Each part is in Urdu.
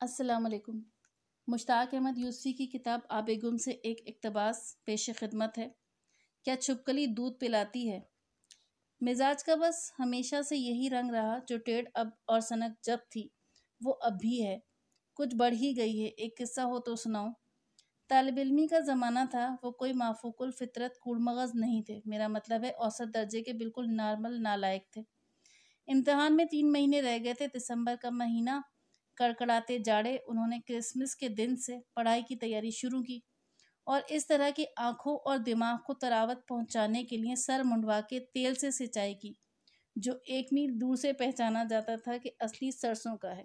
السلام علیکم۔ مشتاق احمد یوسفی کی کتاب آب گم سے ایک اقتباس پیش خدمت ہے۔ کیا چھپکلی دودھ پلاتی ہے؟ مزاج کا بس ہمیشہ سے یہی رنگ رہا، جو ٹیڑھ اب اور سنک جب تھی وہ اب بھی ہے، کچھ بڑھ ہی گئی ہے۔ ایک قصہ ہو تو سناؤ۔ طالب علمی کا زمانہ تھا، وہ کوئی مافوق الفطرت کوڑ مغز نہیں تھے، میرا مطلب ہے اوسط درجے کے بالکل نارمل نالائق تھے۔ امتحان میں 3 مہینے رہ گئے تھے، دسمبر کا مہینہ، کڑکڑاتے جاڑے۔ انہوں نے کرسمس کے دن سے پڑھائی کی تیاری شروع کی اور اس طرح کی آنکھوں اور دماغ کو تراوت پہنچانے کے لیے سر منڈوا کے تیل سے سینچائی کی، جو 1 میل دور سے پہچانا جاتا تھا کہ اصلی سرسوں کا ہے۔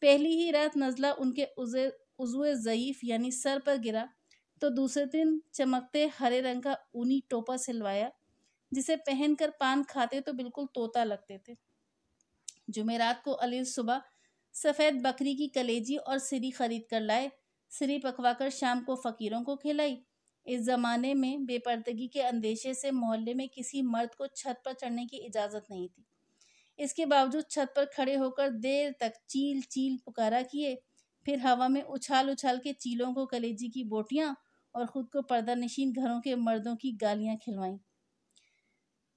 پہلی ہی رات نزلہ ان کے عضو ضعیف یعنی سر پر گرا تو دوسرے دن چمکتے ہرے رنگ کا اونی ٹوپا سلوایا، جسے پہن کر پان کھاتے تو بالکل طوطا لگتے تھے۔ جمعرات کو علی صبح سفید بکری کی کلیجی اور سری خرید کر لائے، سری پکوا کر شام کو فقیروں کو کھلائی۔ اس زمانے میں بے پردگی کے اندیشے سے محلے میں کسی مرد کو چھت پر چڑھنے کی اجازت نہیں تھی۔ اس کے باوجود چھت پر کھڑے ہو کر دیر تک چیل چیل پکارا کیے، پھر ہوا میں اچھال اچھال کے چیلوں کو کلیجی کی بوٹیاں اور خود کو پردہ نشین گھروں کے مردوں کی گالیاں کھلوائیں۔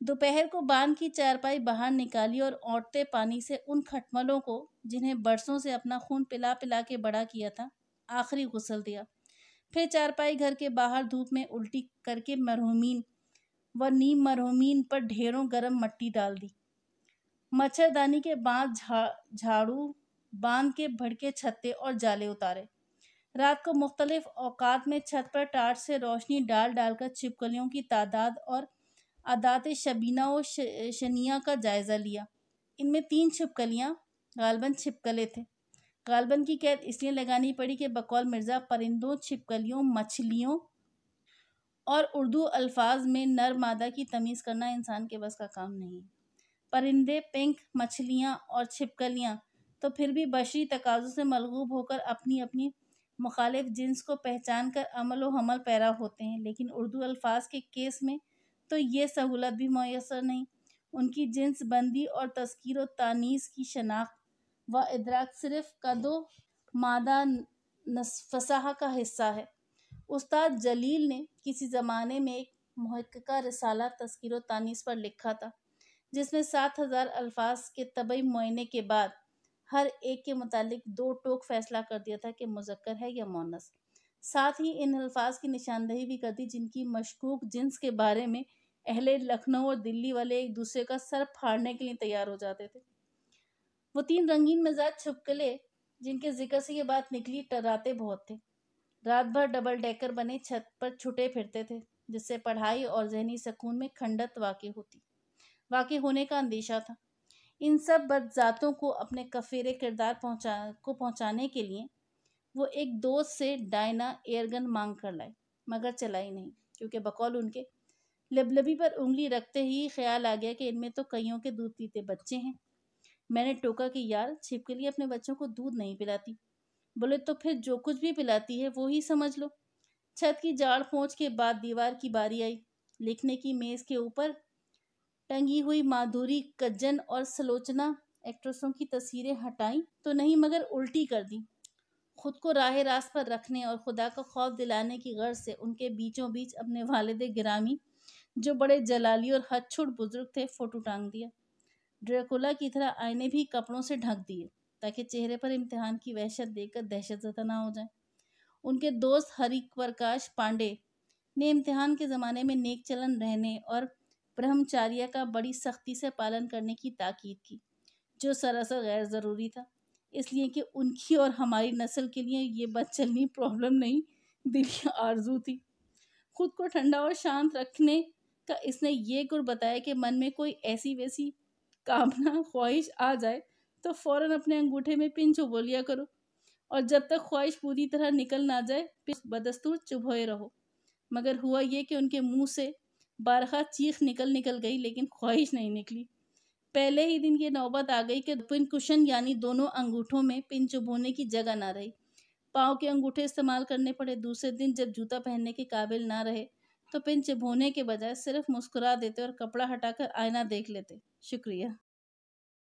دوپہر کو باندھ کی چارپائی باہر نکالی اور اونٹتے پانی سے ان کھٹملوں کو، جنہیں برسوں سے اپنا خون پلا پلا کے بڑا کیا تھا، آخری غسل دیا۔ پھر چارپائی گھر کے باہر دھوپ میں الٹی کر کے مرحومین و نیم مرحومین پر ڈھیروں گرم مٹی ڈال دی۔ مچھردانی کے بعد جھاڑو باندھ کے بھڑکے چھتے اور جالے اتارے۔ رات کو مختلف اوقات میں چھت پر ٹارچ سے روشنی ڈال ڈال کر چھپکلیوں کی تعداد اور اعداد شبینہ و شنیعہ کا جائزہ لیا۔ ان میں 3 چھپکلیاں غالباً چھپکلے تھے۔ غالباً کی قید اس لیے لگانی پڑی کہ بقول مرزا پرندوں، چھپکلیوں، مچھلیوں اور اردو الفاظ میں نر مادہ کی تمیز کرنا انسان کے بس کا کام نہیں۔ پرندے، پنکھ، مچھلیاں اور چھپکلیاں تو پھر بھی بشری تقاضوں سے ملغوب ہو کر اپنی اپنی مخالف جنس کو پہچان کر عمل و حمل پیرا ہوتے ہیں، لیکن اردو الفاظ کے کیس میں تو یہ سہولت بھی میسر نہیں۔ ان کی جنس بندی اور تذکیر و تانیث کی شناخت و ادراک صرف قد و مادہ فصاحہ کا حصہ ہے۔ استاد جلیل نے کسی زمانے میں ایک محققہ رسالہ تذکیر و تانیث پر لکھا تھا، جس میں 7000 الفاظ کے طبعی معائنے کے بعد ہر ایک کے متعلق 2 ٹوک فیصلہ کر دیا تھا کہ مذکر ہے یا مؤنث۔ ساتھ ہی ان الفاظ کی نشاندہی بھی کر دی جن کی مشکوک جنس کے بارے میں اہل لکھنؤ اور دلی والے ایک دوسرے کا سر پھاڑنے کے لیے تیار ہو جاتے تھے۔ وہ 3 رنگین مزاج چھپکلے جن کے ذکر سے یہ بات نکلی، ٹراتے بہت تھے۔ رات بھر ڈبل ڈیکر بنے چھت پر چھٹے پھرتے تھے، جس سے پڑھائی اور ذہنی سکون میں کھنڈت واقع ہونے کا اندیشہ تھا۔ ان سب بدذاتوں کو اپنے کفیرے کردار کو پہنچانے کے لیے وہ ایک دوست سے ڈائنا ایئر گن مانگ کر لائے، مگر چلائی نہیں، کیونکہ بقول ان کے لبلبی پر انگلی رکھتے ہی خیال آ گیا کہ ان میں تو کئیوں کے دودھ پیتے بچے ہیں۔ میں نے ٹوکا کہ یار، چھپکلی اپنے بچوں کو دودھ نہیں پلاتی۔ بولے تو پھر جو کچھ بھی پلاتی ہے وہی سمجھ لو۔ چھت کی جھاڑ پھونچ کے بعد دیوار کی باری آئی۔ لکھنے کی میز کے اوپر ٹنگی ہوئی مادھوری کجن اور سلوچنا ایکٹریسوں کی تصویریں ہٹائیں تو نہیں مگر الٹی کر دیں۔ خود کو راہ راست پر رکھنے اور خدا کا خوف دلانے کی غرض سے ان کے بیچوں بیچ اپنے والد گرامی، جو بڑے جلالی اور ہت چھوٹ بزرگ تھے، فوٹو ٹانگ دیا۔ ڈریکولا کی طرح آئینے بھی کپڑوں سے ڈھک دیے، تاکہ چہرے پر امتحان کی وحشت دیکھ کر دہشت زدہ نہ ہو جائیں۔ ان کے دوست ہری پرکاش پانڈے نے امتحان کے زمانے میں نیک چلن رہنے اور برہمچاریہ کا بڑی سختی سے پالن کرنے کی تاکید کی، جو سراسر غیر ضروری تھا، اس لیے کہ ان کی اور ہماری نسل کے لیے یہ بد چلنی پرابلم نہیں، دلی آرزو تھی۔ خود کو ٹھنڈا اور شانت رکھنے کا اس نے یہ گر بتایا کہ من میں کوئی ایسی ویسی کامنا خواہش آ جائے تو فوراً اپنے انگوٹھے میں پن چبو لیا کرو، اور جب تک خواہش پوری طرح نکل نہ جائے پھر بدستور چبھوئے رہو۔ مگر ہوا یہ کہ ان کے منہ سے بارہا چیخ نکل گئی، لیکن خواہش نہیں نکلی۔ پہلے ہی دن یہ نوبت آ گئی کہ پن کشن یعنی دونوں انگوٹھوں میں پن چبھونے کی جگہ نہ رہی۔ پاؤں کے انگوٹھے استعمال کرنے پڑے۔ دوسرے دن جب جوتا پہننے کے قابل نہ رہے تو پن چبھونے کے بجائے صرف مسکرا دیتے اور کپڑا ہٹا کر آئینہ دیکھ لیتے۔ شکریہ۔